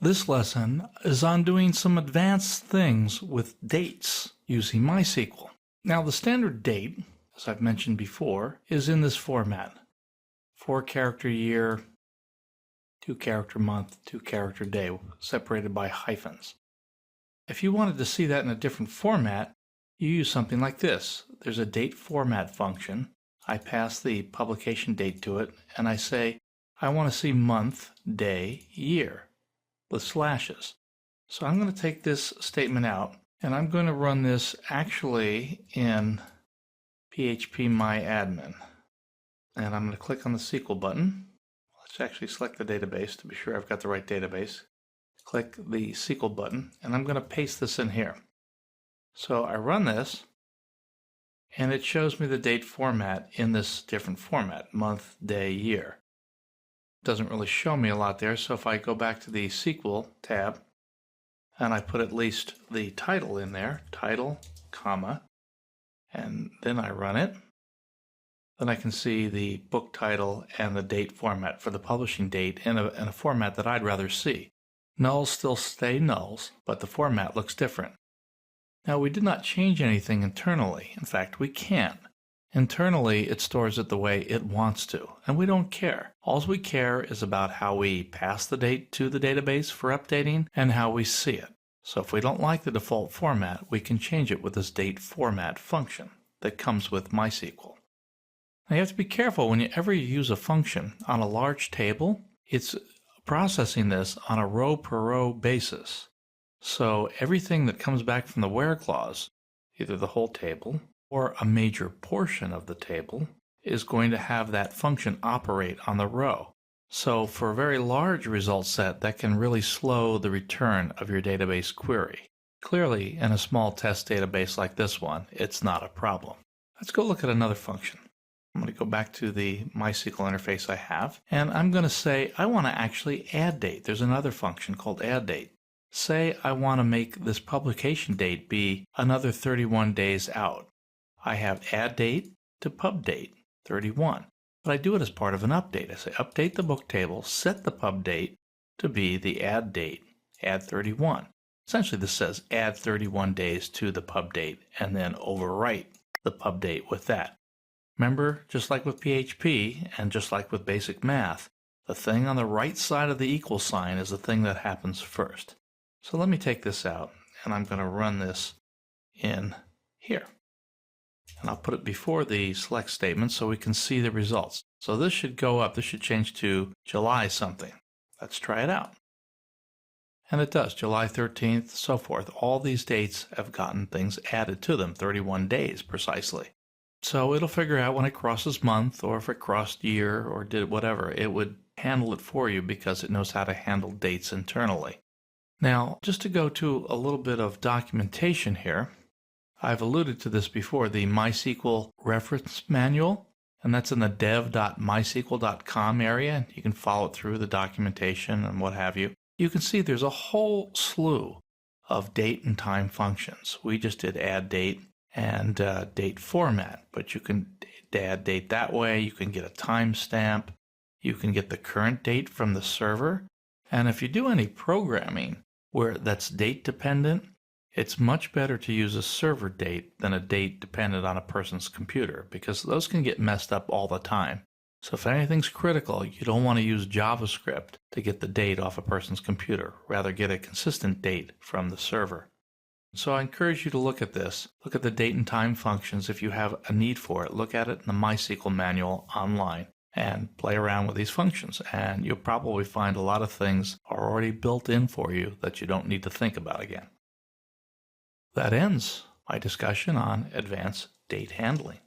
This lesson is on doing some advanced things with dates using MySQL. Now the standard date, as I've mentioned before, is in this format. 4-character year, 2-character month, 2-character day, separated by hyphens. If you wanted to see that in a different format, you use something like this. There's a date format function. I pass the publication date to it, and I say, I want to see month, day, year, with slashes. So I'm going to take this statement out, and I'm going to run this actually in PHP MyAdmin. And I'm going to click on the SQL button. Let's actually select the database to be sure I've got the right database. Click the SQL button, and I'm going to paste this in here. So I run this, and it shows me the date format in this different format, month, day, year. It doesn't really show me a lot there, so if I go back to the SQL tab, and I put at least the title in there, title, comma, and then I run it, then I can see the book title and the date format for the publishing date in a format that I'd rather see. Nulls still stay nulls, but the format looks different. Now, we did not change anything internally. In fact, we can't. Internally, it stores it the way it wants to, and we don't care. All we care is about how we pass the date to the database for updating and how we see it. So if we don't like the default format, we can change it with this date format function that comes with MySQL. Now, you have to be careful whenever you use a function on a large table. It's processing this on a row per row basis. So everything that comes back from the where clause, either the whole table or a major portion of the table, is going to have that function operate on the row. So for a very large result set, that can really slow the return of your database query. Clearly, in a small test database like this one, it's not a problem. Let's go look at another function. I'm going to go back to the MySQL interface I have, and I'm going to say I want to actually add date. There's another function called add date. Say I want to make this publication date be another 31 days out. I have add date to pub date, 31. But I do it as part of an update. I say update the book table, set the pub date to be the add date, add 31. Essentially this says add 31 days to the pub date and then overwrite the pub date with that. Remember, just like with PHP and just like with basic math, the thing on the right side of the equal sign is the thing that happens first. So let me take this out, and I'm going to run this in here. And I'll put it before the select statement so we can see the results. So this should go up. This should change to July something. Let's try it out. And it does, July 13th, so forth. All these dates have gotten things added to them, 31 days precisely. So it'll figure out when it crosses month, or if it crossed year, or did whatever. It would handle it for you because it knows how to handle dates internally. Now, just to go to a little bit of documentation here, I've alluded to this before, the MySQL reference manual, and that's in the dev.mysql.com area. You can follow it through the documentation and what have you. You can see there's a whole slew of date and time functions. We just did add date and date format, but you can add date that way. You can get a timestamp. You can get the current date from the server. And if you do any programming where that's date dependent, it's much better to use a server date than a date dependent on a person's computer, because those can get messed up all the time. So if anything's critical, you don't want to use JavaScript to get the date off a person's computer. Rather get a consistent date from the server. So I encourage you to look at this. Look at the date and time functions if you have a need for it. Look at it in the MySQL manual online and play around with these functions. And you'll probably find a lot of things are already built in for you that you don't need to think about again. That ends my discussion on advanced date handling.